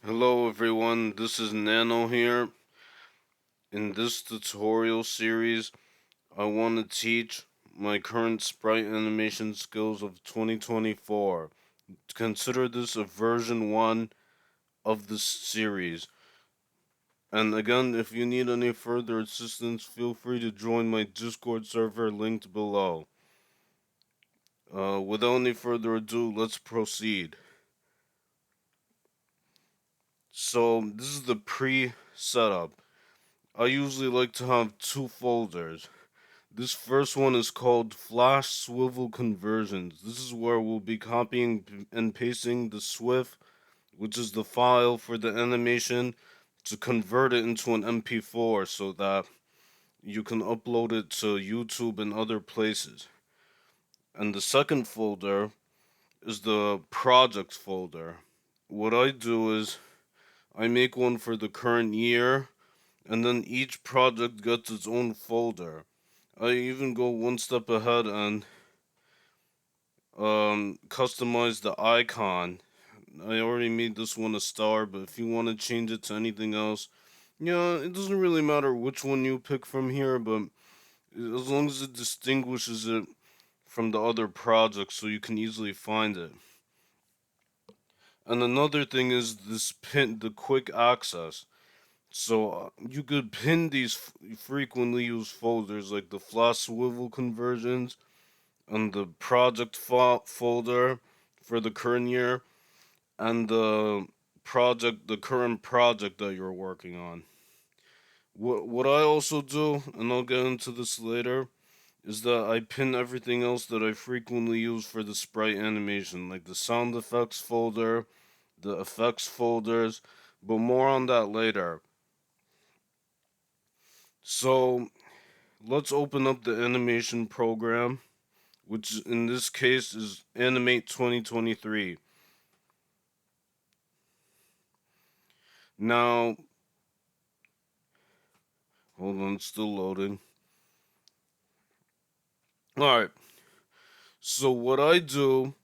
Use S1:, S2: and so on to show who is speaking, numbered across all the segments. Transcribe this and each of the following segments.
S1: Hello everyone, this is Nano here. In this tutorial series, I want to teach my current sprite animation skills of 2024. Consider this a version 1 of this series. And again, if you need any further assistance, feel free to join my Discord server linked below. Without any further ado, let's proceed. So, this is the pre-setup. I usually like to have two folders. This first one is called Flash Swivel Conversions. This is where we'll be copying and pasting the SWIFT, which is the file for the animation, to convert it into an MP4 so that you can upload it to YouTube and other places. And the second folder is the projects folder. What I do is I make one for the current year, and then each project gets its own folder. I even go one step ahead and customize the icon. I already made this one a star, but if you want to change it to anything else, yeah, it doesn't really matter which one you pick from here, but as long as it distinguishes it from the other projects so you can easily find it. And another thing is this pin, the quick access. So you could pin these frequently used folders like the flash swivel conversions and the project folder for the current year and the current project that you're working on. What I also do, and I'll get into this later, is that I pin everything else that I frequently use for the sprite animation, like the sound effects folder, the effects folders, but more on that later. So let's open up the animation program, which in this case is Animate 2023. Now, hold on, it's still loading. Alright, so what I do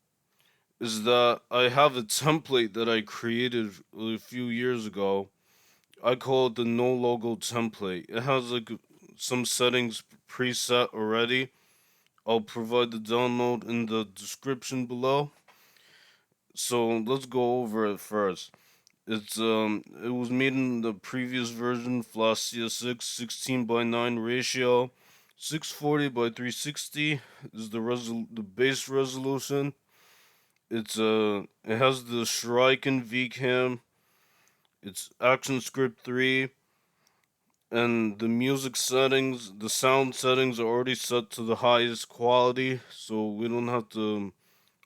S1: is that I have a template that I created a few years ago. I call it the No Logo template. It has like some settings preset already. I'll provide the download in the description below. So let's go over it first. It was made in the previous version, Flash CS6 16:9 ratio. 640 by 360 is the base resolution. It has the Shuriken VCam. It's ActionScript 3, and the music settings, the sound settings are already set to the highest quality, so we don't have to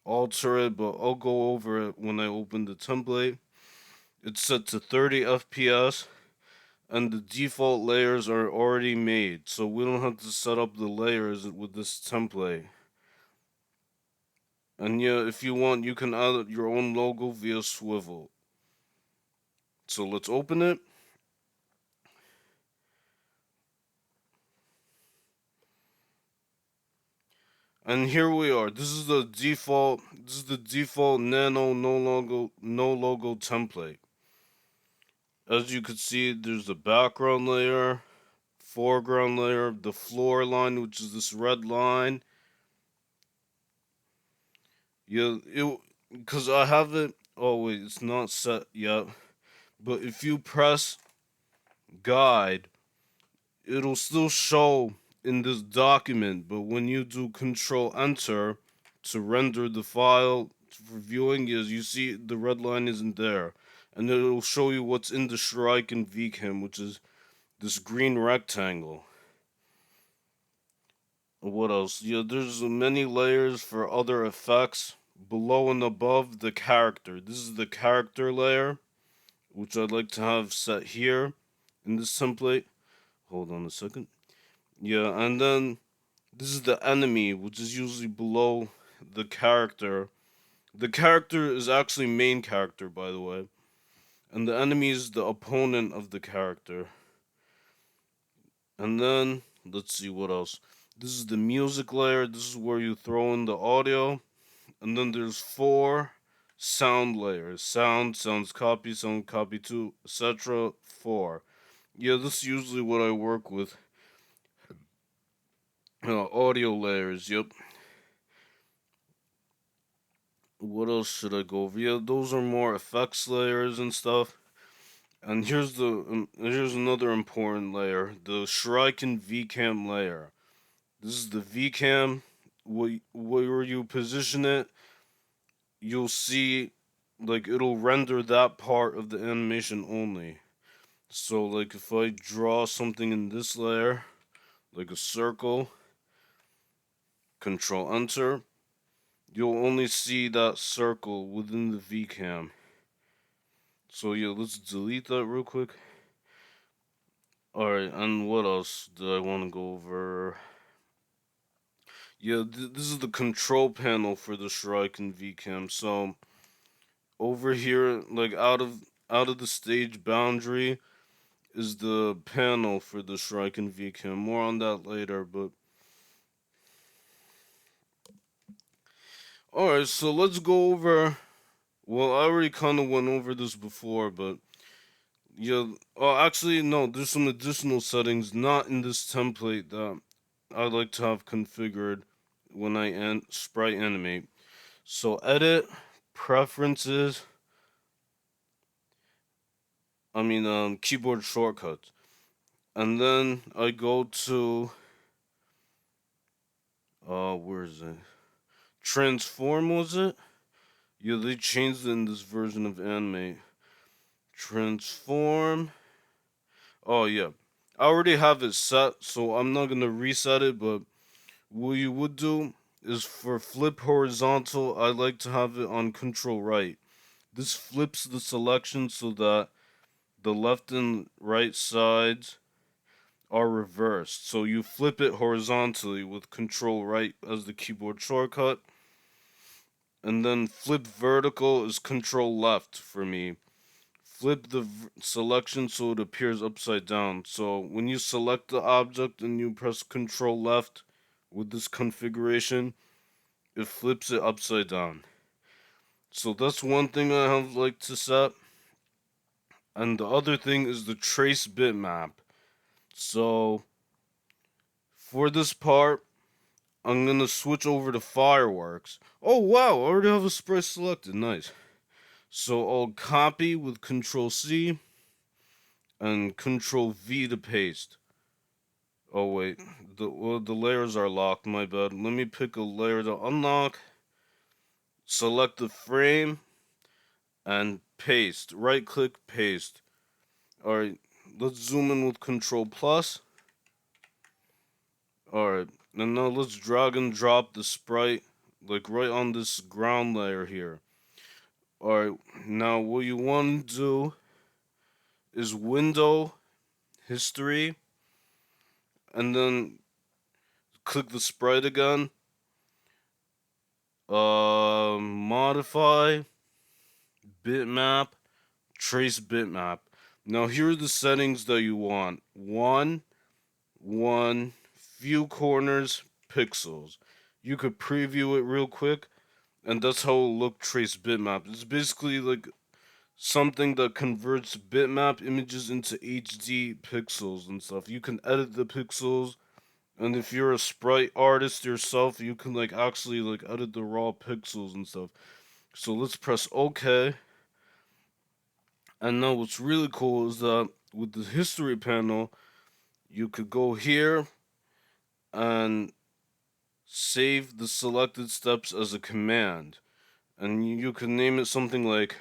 S1: alter it. But I'll go over it when I open the template. It's set to 30 FPS, and the default layers are already made, so we don't have to set up the layers with this template. And yeah, if you want, you can add your own logo via swivel. So let's open it. And here we are. This is the default Nano No Logo template. As you can see, there's the background layer, foreground layer, the floor line, which is this red line. Yeah, it because I have it. Oh wait, it's not set yet. But if you press guide, it'll still show in this document. But when you do Control Enter to render the file for viewing, as you see, the red line isn't there, and it'll show you what's in the Shrike and VCAM, which is this green rectangle. What else? Yeah, there's many layers for other effects. Below and above the character. This is the character layer, which I'd like to have set here in this template. Hold on a second. Yeah, and then this is the enemy, which is usually below the character. The character is actually main character, by the way. And the enemy is the opponent of the character. And then, let's see what else. This is the music layer. This is where you throw in the audio. And then there's four sound layers. Sounds copy, sound copy 2, etc. 4. Yeah, this is usually what I work with. Audio layers, yep. What else should I go over? Yeah, those are more effects layers and stuff. And here's another important layer, the Shuriken VCAM layer. This is the VCAM. Where you position it, you'll see like it'll render that part of the animation only. So like if I draw something in this layer, like a circle, control enter, you'll only see that circle within the VCAM. So yeah, let's delete that real quick. Alright, and what else do I want to go over? Yeah, this is the control panel for the Shuriken VCAM. So over here, like out of the stage boundary, is the panel for the Shuriken VCAM. More on that later, but alright, so let's go over. Well, I already kind of went over this before, but yeah. Oh, actually, no. There's some additional settings not in this template that I like to have configured when I sprite animate. So edit, preferences. Keyboard shortcuts, and then I go to where is it? Transform, was it? Yeah, they changed it in this version of Animate. Transform. Oh yeah, I already have it set, so I'm not gonna reset it. But what you would do is for flip horizontal, I like to have it on control right. This flips the selection so that the left and right sides are reversed. So you flip it horizontally with control right as the keyboard shortcut. And then flip vertical is control left for me. Flip the selection so it appears upside down. So when you select the object and you press control left with this configuration, it flips it upside down. So that's one thing I have like to set. And the other thing is the trace bitmap. So for this part, I'm gonna switch over to fireworks. Oh wow, I already have a sprite selected. Nice. So I'll copy with Control C and Control V to paste. Oh wait, the layers are locked. My bad. Let me pick a layer to unlock. Select the frame and paste. Right click, paste. All right, let's zoom in with Control Plus. All right, and now let's drag and drop the sprite like right on this ground layer here. Alright, now what you want to do is window history and then click the sprite again. Modify bitmap, trace bitmap. Now here are the settings that you want. One, few corners, pixels. You could preview it real quick, and that's how it'll look trace bitmap. It's basically like something that converts bitmap images into HD pixels and stuff. You can edit the pixels, and if you're a sprite artist yourself, you can like actually like edit the raw pixels and stuff. So let's press OK. And now what's really cool is that with the history panel, you could go here and save the selected steps as a command. And you can name it something like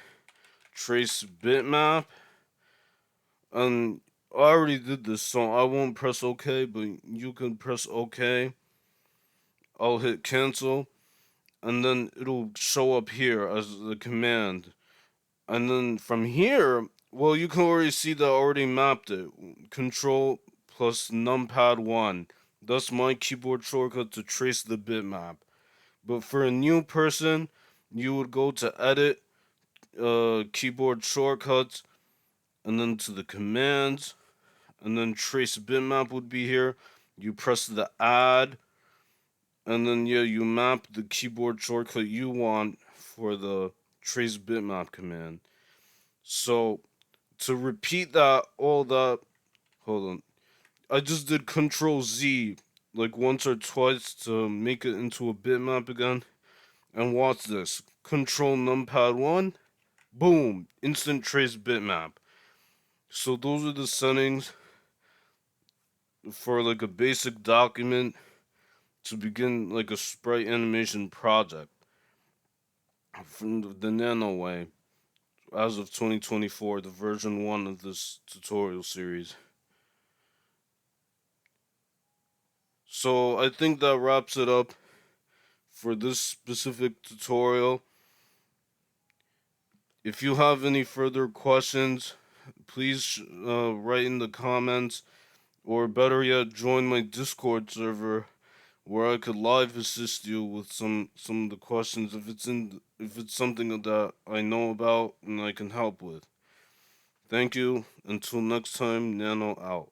S1: trace bitmap. And I already did this, so I won't press OK, but you can press OK. I'll hit cancel, and then it'll show up here as the command. And then from here, well, you can already see that I already mapped it. Control plus numpad 1. That's my keyboard shortcut to trace the bitmap. But for a new person, you would go to edit, keyboard shortcuts, and then to the commands, and then trace bitmap would be here. You press the add, and then yeah, you map the keyboard shortcut you want for the trace bitmap command. So to repeat that, all that, hold on. I just did Control Z like once or twice to make it into a bitmap again. And watch this. Control numpad 1, boom, instant trace bitmap. So those are the settings for like a basic document to begin like a sprite animation project from the Nano way as of 2024, the version 1 of this tutorial series. So I think that wraps it up for this specific tutorial. If you have any further questions, please write in the comments, or better yet, join my Discord server where I could live assist you with some of the questions if it's something that I know about and I can help with. Thank you. Until next time, Nano out.